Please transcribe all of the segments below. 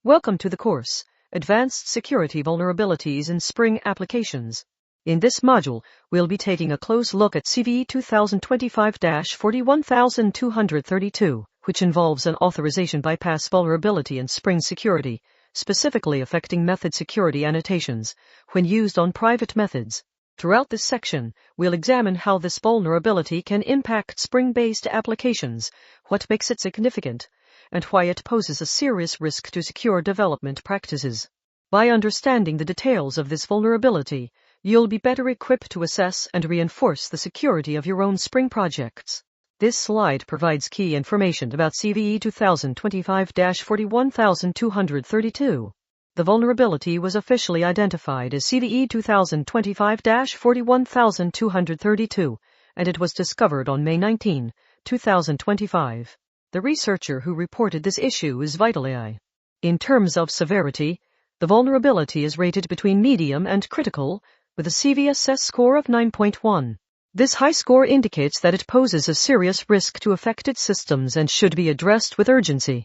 Welcome to the course, Advanced Security Vulnerabilities in Spring Applications. In this module, we'll be taking a close look at CVE 2025-41232, which involves an authorization bypass vulnerability in Spring security, specifically affecting method security annotations when used on private methods. Throughout this section, we'll examine how this vulnerability can impact Spring-based applications, what makes it significant, and why it poses a serious risk to secure development practices. By understanding the details of this vulnerability, you'll be better equipped to assess and reinforce the security of your own Spring projects. This slide provides key information about CVE 2025-41232. The vulnerability was officially identified as CVE 2025-41232, and it was discovered on May 19, 2025. The researcher who reported this issue is VitalAI. In terms of severity, the vulnerability is rated between medium and critical, with a CVSS score of 9.1. This high score indicates that it poses a serious risk to affected systems and should be addressed with urgency.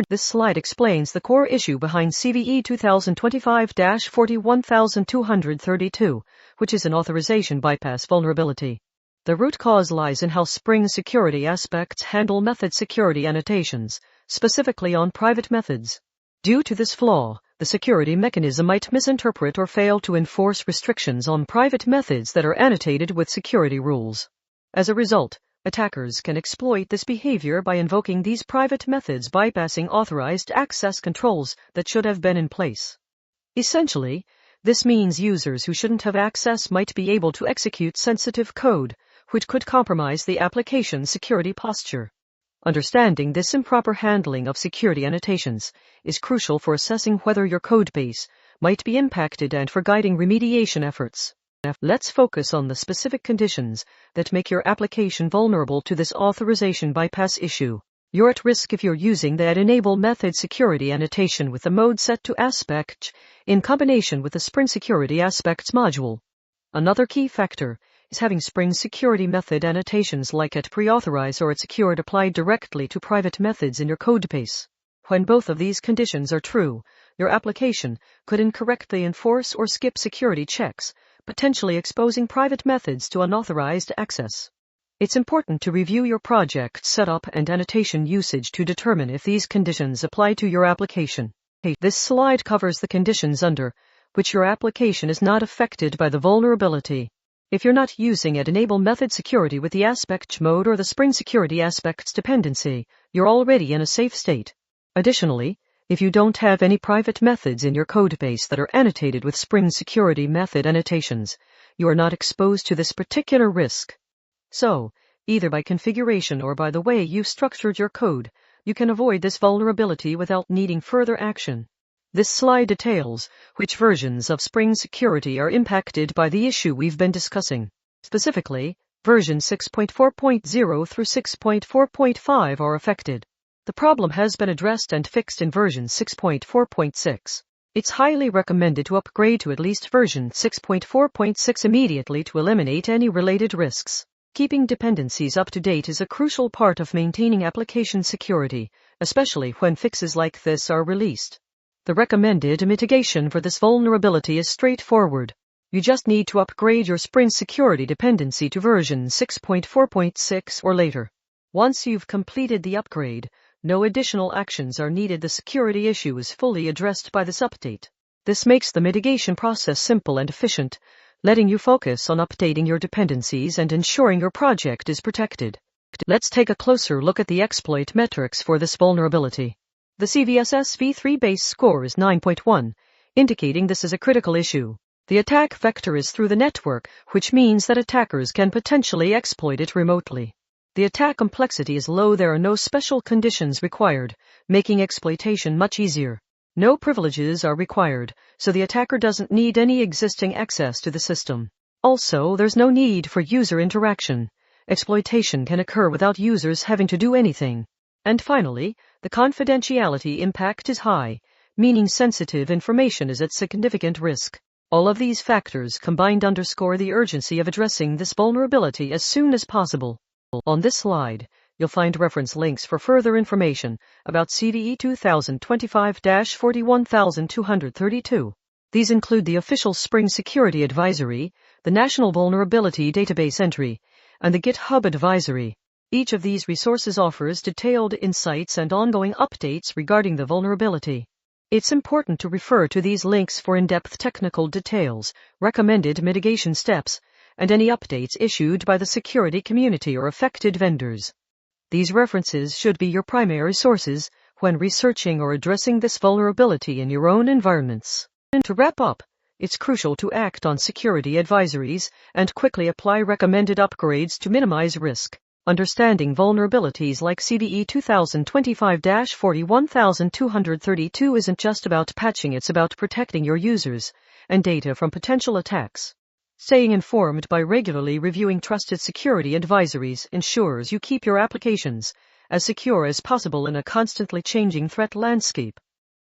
This slide explains the core issue behind CVE 2025-41232, which is an authorization bypass vulnerability. The root cause lies in how Spring security aspects handle method security annotations, specifically on private methods. Due to this flaw, the security mechanism might misinterpret or fail to enforce restrictions on private methods that are annotated with security rules. As a result, attackers can exploit this behavior by invoking these private methods, bypassing authorized access controls that should have been in place. Essentially, this means users who shouldn't have access might be able to execute sensitive code, which could compromise the application's security posture. Understanding this improper handling of security annotations is crucial for assessing whether your codebase might be impacted and for guiding remediation efforts. Let's focus on the specific conditions that make your application vulnerable to this authorization bypass issue. You're at risk if you're using the enable method security annotation with the mode set to aspect in combination with the Spring Security Aspects module. Another key factor is having Spring security method annotations like at pre-authorize or at secured applied directly to private methods in your codebase. When both of these conditions are true, your application could incorrectly enforce or skip security checks, potentially exposing private methods to unauthorized access. It's important to review your project setup and annotation usage to determine if these conditions apply to your application. This slide covers the conditions under which your application is not affected by the vulnerability. If you're not using at enable method security with the aspect mode or the Spring security aspects dependency, you're already in a safe state. Additionally, if you don't have any private methods in your codebase that are annotated with Spring security method annotations, you are not exposed to this particular risk. So, either by configuration or by the way you've structured your code, you can avoid this vulnerability without needing further action. This slide details which versions of Spring security are impacted by the issue we've been discussing. Specifically, version 6.4.0 through 6.4.5 are affected. The problem has been addressed and fixed in version 6.4.6. It's highly recommended to upgrade to at least version 6.4.6 immediately to eliminate any related risks. Keeping dependencies up to date is a crucial part of maintaining application security, especially when fixes like this are released. The recommended mitigation for this vulnerability is straightforward. You just need to upgrade your Spring security dependency to version 6.4.6 or later. Once you've completed the upgrade, no additional actions are needed. The security issue is fully addressed by this update. This makes the mitigation process simple and efficient, letting you focus on updating your dependencies and ensuring your project is protected. Let's take a closer look at the exploit metrics for this vulnerability. The CVSS v3 base score is 9.1, indicating this is a critical issue. The attack vector is through the network, which means that attackers can potentially exploit it remotely. The attack complexity is low. There are no special conditions required, making exploitation much easier. No privileges are required, so the attacker doesn't need any existing access to the system. Also, there's no need for user interaction. Exploitation can occur without users having to do anything. And finally, the confidentiality impact is high, meaning sensitive information is at significant risk. All of these factors combined underscore the urgency of addressing this vulnerability as soon as possible. On this slide, You'll find reference links for further information about CVE 2025-41232. These include the official Spring Security Advisory, the National Vulnerability Database Entry, and the GitHub Advisory. Each of these resources offers detailed insights and ongoing updates regarding the vulnerability. It's important to refer to these links for in-depth technical details, recommended mitigation steps, and any updates issued by the security community or affected vendors. These references should be your primary sources when researching or addressing this vulnerability in your own environments. And to wrap up, it's crucial to act on security advisories and quickly apply recommended upgrades to minimize risk. Understanding vulnerabilities like CVE 2025-41232 isn't just about patching, it's about protecting your users and data from potential attacks. Staying informed by regularly reviewing trusted security advisories ensures you keep your applications as secure as possible in a constantly changing threat landscape.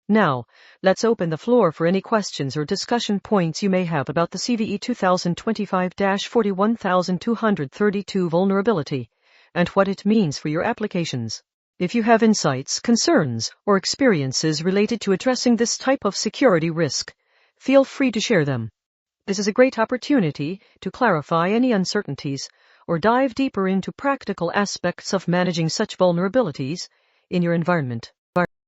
Now, let's open the floor for any questions or discussion points you may have about the CVE 2025-41232 vulnerability and what it means for your applications. If you have insights, concerns, or experiences related to addressing this type of security risk, feel free to share them. This is a great opportunity to clarify any uncertainties or dive deeper into practical aspects of managing such vulnerabilities in your environment.